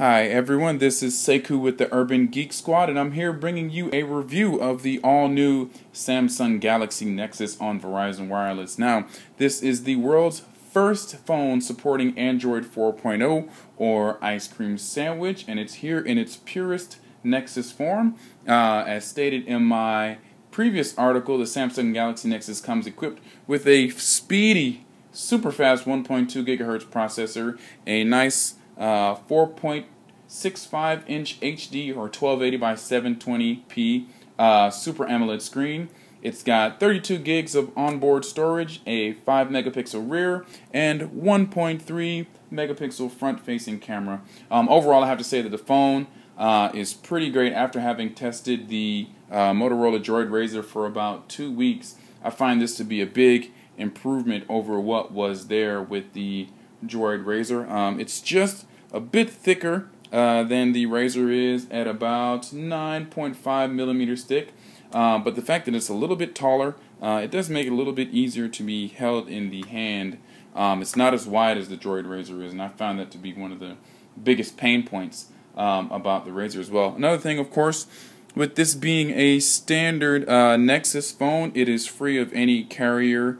Hi everyone, this is Sekou with the Urban Geek Squad, and I'm here bringing you a review of the all-new Samsung Galaxy Nexus on Verizon Wireless. Now, this is the world's first phone supporting Android 4.0 or Ice Cream Sandwich, and it's here in its purest Nexus form. As stated in my previous article, the Samsung Galaxy Nexus comes equipped with a speedy, super fast 1.2 gigahertz processor, a nice 4.65 inch HD or 1280 by 720p Super AMOLED screen. It's got 32 gigs of onboard storage, a 5 megapixel rear, and 1.3 megapixel front-facing camera. Overall, I have to say that the phone is pretty great. After having tested the Motorola Droid Razr for about 2 weeks, I find this to be a big improvement over what was there with the Droid Razr. It's just a bit thicker than the Razr is at about 9.5 millimeters thick, but the fact that it's a little bit taller, it does make it a little bit easier to be held in the hand. It's not as wide as the Droid Razr is, and I found that to be one of the biggest pain points about the Razr as well. Another thing, of course, with this being a standard Nexus phone, it is free of any carrier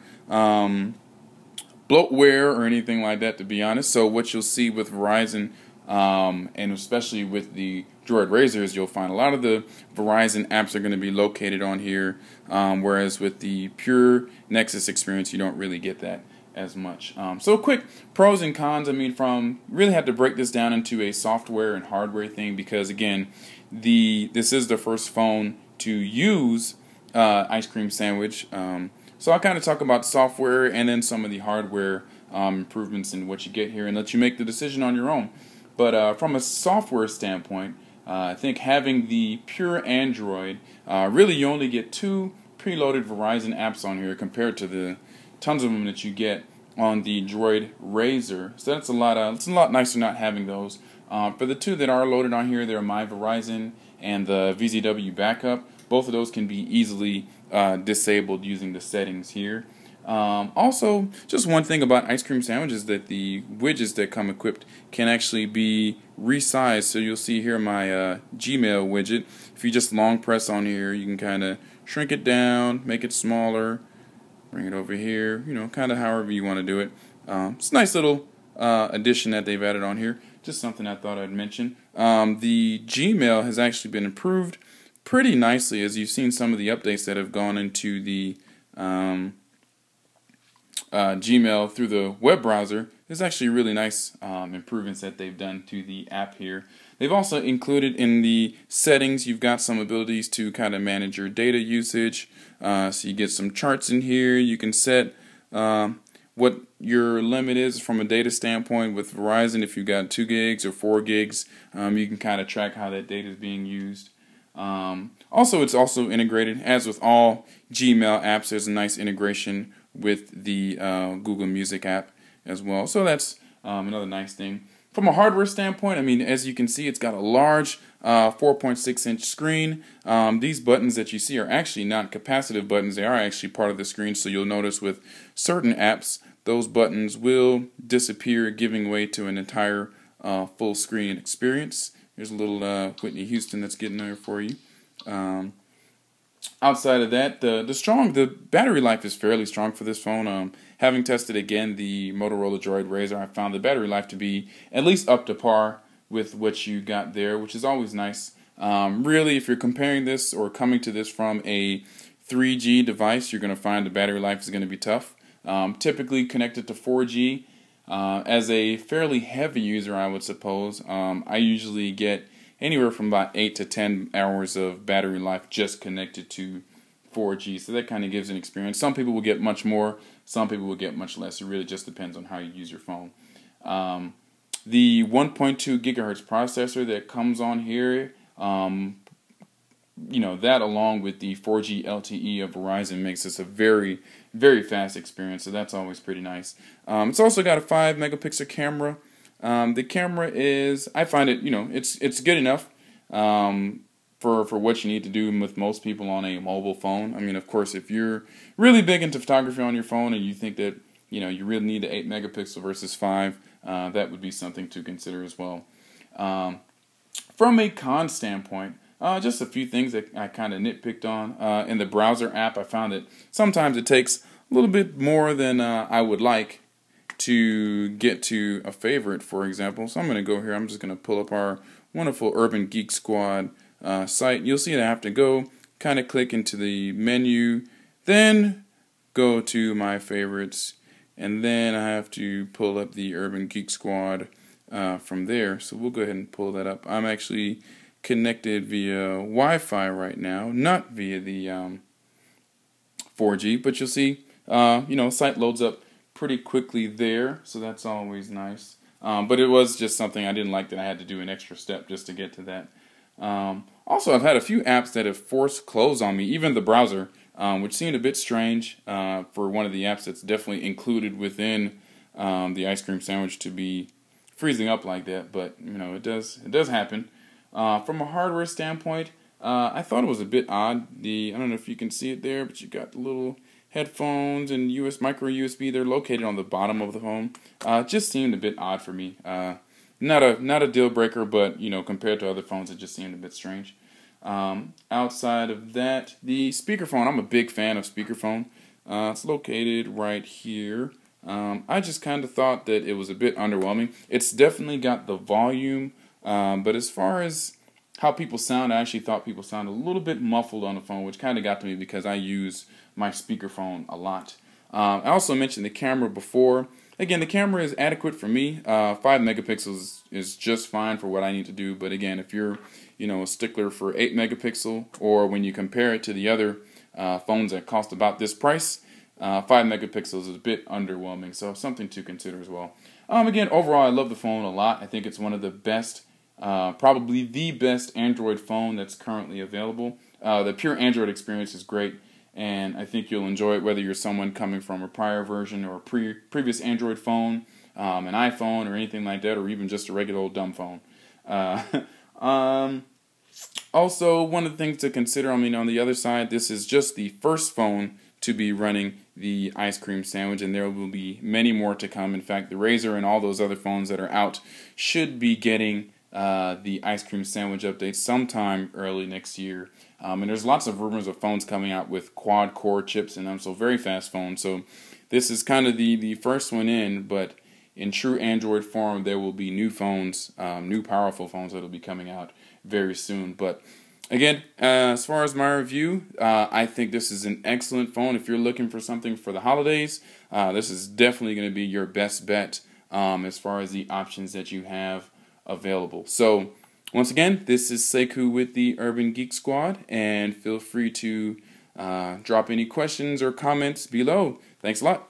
bloatware or anything like that, to be honest. So what you'll see with Verizon, and especially with the Droid Razr, is you'll find a lot of the Verizon apps are going to be located on here, whereas with the pure Nexus experience, you don't really get that as much. So quick pros and cons. I mean, really had to break this down into a software and hardware thing, because again, this is the first phone to use Ice Cream Sandwich. So I'll kind of talk about software and then some of the hardware improvements and what you get here, and let you make the decision on your own. But from a software standpoint, I think having the pure Android, really you only get 2 preloaded Verizon apps on here compared to the tons of them that you get on the Droid Razr. So that's it's a lot nicer not having those. For the 2 that are loaded on here, they're My Verizon and the VZW Backup. Both of those can be easily disabled using the settings here. Also, just one thing about Ice Cream Sandwich is that the widgets that come equipped can actually be resized. So you'll see here my Gmail widget. If you just long press on here, you can kind of shrink it down, make it smaller, bring it over here, kind of however you want to do it. It's a nice little addition that they've added on here. Just something I thought I'd mention. The Gmail has actually been improved pretty nicely, as you've seen some of the updates that have gone into the Gmail through the web browser. There's actually really nice improvements that they've done to the app here. They've also included in the settings, you've got some abilities to kind of manage your data usage. So you get some charts in here. You can set what your limit is from a data standpoint. With Verizon, if you've got 2 gigs or 4 gigs, you can kind of track how that data is being used. Also, it's also integrated, as with all Gmail apps, there's a nice integration with the Google Music app as well. So that's another nice thing. From a hardware standpoint, I mean, as you can see, it's got a large 4.6 inch screen. These buttons that you see are actually not capacitive buttons. They are actually part of the screen. So you'll notice with certain apps, those buttons will disappear, giving way to an entire full screen experience. Here's a little Whitney Houston that's getting there for you. Outside of that, the battery life is fairly strong for this phone. Having tested again the Motorola Droid Razr, I found the battery life to be at least up to par with what you got there, which is always nice. Really, if you're comparing this or coming to this from a 3G device, you're going to find the battery life is going to be tough. Typically connected to 4G. As a fairly heavy user, I would suppose, I usually get anywhere from about 8 to 10 hours of battery life just connected to 4G. So that kind of gives an experience. Some people will get much more, some people will get much less. It really just depends on how you use your phone. The 1.2 gigahertz processor that comes on here, that along with the 4G LTE of Verizon makes this a very, very fast experience. So that's always pretty nice. It's also got a 5 megapixel camera. The camera is, I find it, it's good enough for what you need to do with most people on a mobile phone. I mean, of course, if you're really big into photography on your phone and you think that, you really need the 8 megapixel versus 5, that would be something to consider as well. From a con standpoint, just a few things that I kind of nitpicked on. In the browser app, I found that sometimes it takes a little bit more than I would like to get to a favorite, for example. So I'm going to go here. I'm just going to pull up our wonderful Urban Geek Squad site. You'll see that I have to go kind of click into the menu, then go to my favorites, and then I have to pull up the Urban Geek Squad from there. So we'll go ahead and pull that up. I'm actually connected via Wi-Fi right now, not via the 4G, but you'll see, site loads up pretty quickly there, so that's always nice. But it was just something I didn't like that I had to do an extra step just to get to that. Also, I've had a few apps that have forced close on me, even the browser, which seemed a bit strange for one of the apps that's definitely included within the ice cream sandwich to be freezing up like that. But it does happen. From a hardware standpoint, I thought it was a bit odd. I don't know if you can see it there, but you got the little headphones and micro USB. They're located on the bottom of the phone. Just seemed a bit odd for me. Not a deal breaker, but compared to other phones, it just seemed a bit strange. Outside of that, the speakerphone. I'm a big fan of speakerphone. It's located right here. I just kind of thought that it was a bit underwhelming. It's definitely got the volume, but as far as how people sound, I actually thought people sounded a little bit muffled on the phone, which kind of got to me because I use my speakerphone a lot. I also mentioned the camera before. Again, the camera is adequate for me. 5 megapixels is just fine for what I need to do. But again, if you're a stickler for 8 megapixel, or when you compare it to the other phones that cost about this price, 5 megapixels is a bit underwhelming, so something to consider as well. Again, overall, I love the phone a lot. I think it's one of the best, probably the best Android phone that's currently available. The pure Android experience is great, and I think you'll enjoy it whether you're someone coming from a prior version or a previous Android phone, an iPhone or anything like that, or even just a regular old dumb phone. Also, one of the things to consider, on the other side, this is just the first phone to be running the ice cream sandwich, and there will be many more to come. In fact, the Razr and all those other phones that are out should be getting the ice cream sandwich update sometime early next year. And there's lots of rumors of phones coming out with quad-core chips in them, so very fast phones. So this is kind of the first one in, but in true Android form, there will be new phones, new powerful phones that will be coming out very soon. But again, as far as my review, I think this is an excellent phone. If you're looking for something for the holidays, this is definitely going to be your best bet as far as the options that you have available. So, once again, this is Sekou with the Urban Geek Squad, and feel free to drop any questions or comments below. Thanks a lot.